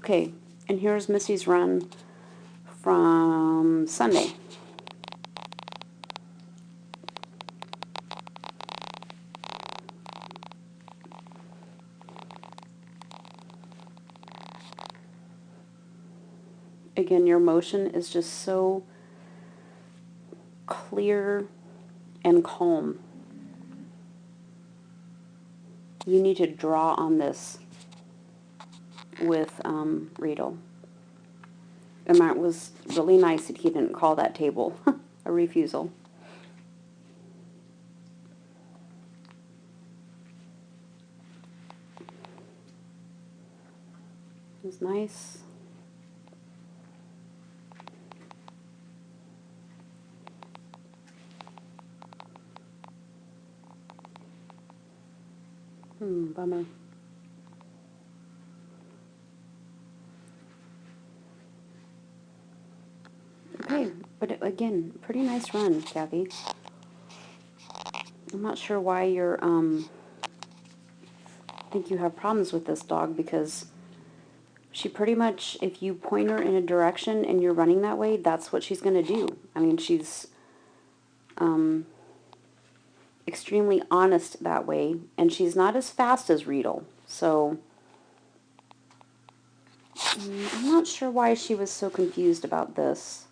Okay, and here's Missy's run from Sunday. Again, your motion is just so clear and calm. You need to draw on this with Riedel. And that was really nice that he didn't call that table a refusal. It was nice. Bummer. Okay, but again, pretty nice run, Kathy. I'm not sure why you're, think you have problems with this dog, because she pretty much, if you point her in a direction and you're running that way, that's what she's going to do. I mean, she's extremely honest that way, and she's not as fast as Riedel, so I'm not sure why she was so confused about this.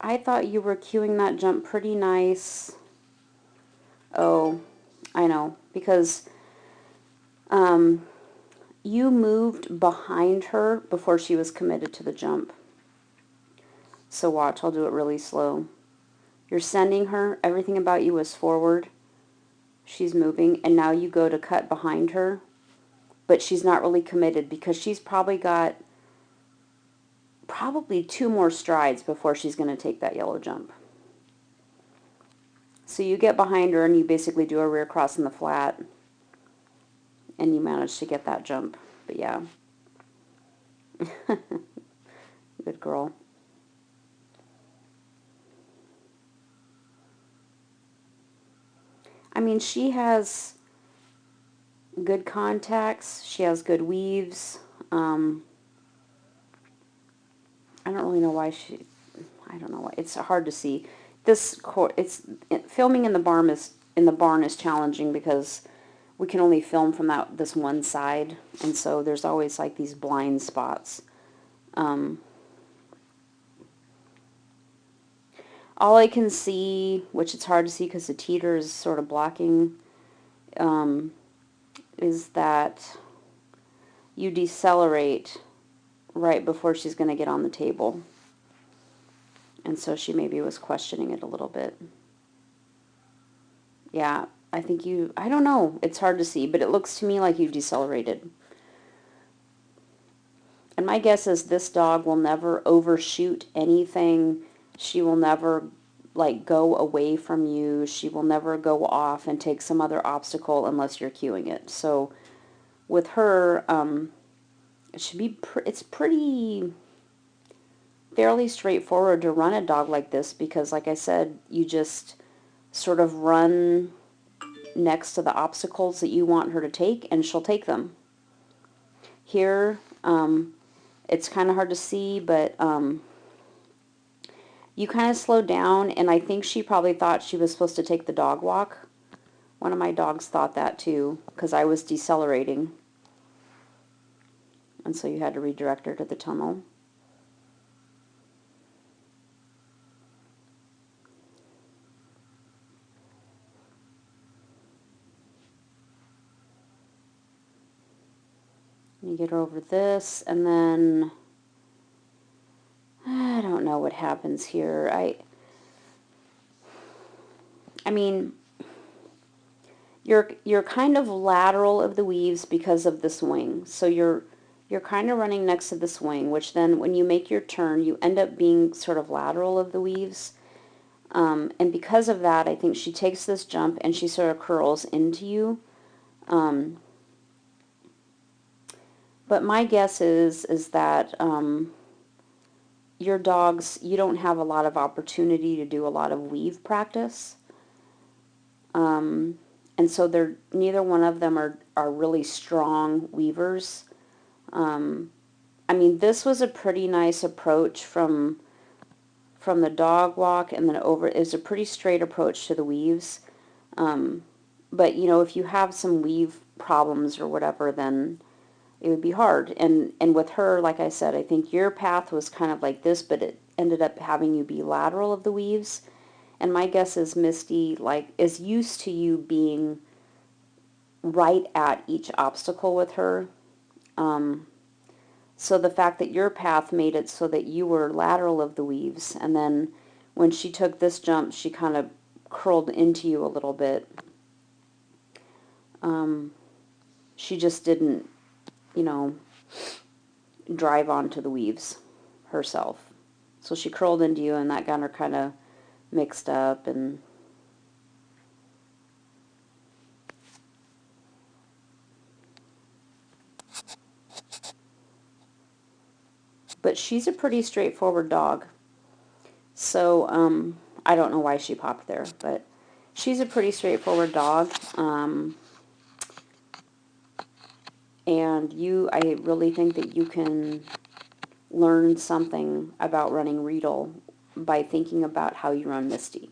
I thought you were cueing that jump pretty nice. Oh, I know, because you moved behind her before she was committed to the jump. So watch, I'll do it really slow. You're sending her, everything about you is forward. She's moving, and now you go to cut behind her, but she's not really committed because she's probably got two more strides before she's going to take that yellow jump. So you get behind her and you basically do a rear cross in the flat, and you manage to get that jump. But yeah. Good girl. I mean, she has good contacts. She has good weaves. I don't really know why I don't know why. It's hard to see. Filming in the barn is challenging because we can only film from this one side, and so there's always like these blind spots. All I can see, which it's hard to see because the teeter is sort of blocking, is that you decelerate right before she's going to get on the table. And so she maybe was questioning it a little bit. Yeah, I don't know, it's hard to see, but it looks to me like you decelerated. And my guess is this dog will never overshoot anything. She will never, like, go away from you. She will never go off and take some other obstacle unless you're cueing it. So with her, it's pretty fairly straightforward to run a dog like this because, like I said, you just sort of run next to the obstacles that you want her to take, and she'll take them. Here, it's kind of hard to see, but you kind of slowed down, and I think she probably thought she was supposed to take the dog walk. One of my dogs thought that too, because I was decelerating. And so you had to redirect her to the tunnel. You get her over this, and then I don't know what happens here. I mean, you're kind of lateral of the weaves because of this wing. So you're kind of running next to this wing, which then when you make your turn, you end up being sort of lateral of the weaves. And because of that, I think she takes this jump and she sort of curls into you. But my guess is that your dogs, you don't have a lot of opportunity to do a lot of weave practice. And so neither one of them are really strong weavers. I mean, this was a pretty nice approach from the dog walk, and then over is a pretty straight approach to the weaves. But you know, if you have some weave problems or whatever, then it would be hard. And with her, like I said, I think your path was kind of like this, but it ended up having you be lateral of the weaves. And my guess is Misty is used to you being right at each obstacle with her. So the fact that your path made it so that you were lateral of the weaves, and then when she took this jump, she kind of curled into you a little bit. She just didn't, you know, drive onto the weaves herself. So she curled into you, and that got her kind of mixed up. And but she's a pretty straightforward dog. So I don't know why she popped there, but she's a pretty straightforward dog. And I really think that you can learn something about running Riedel by thinking about how you run Misty.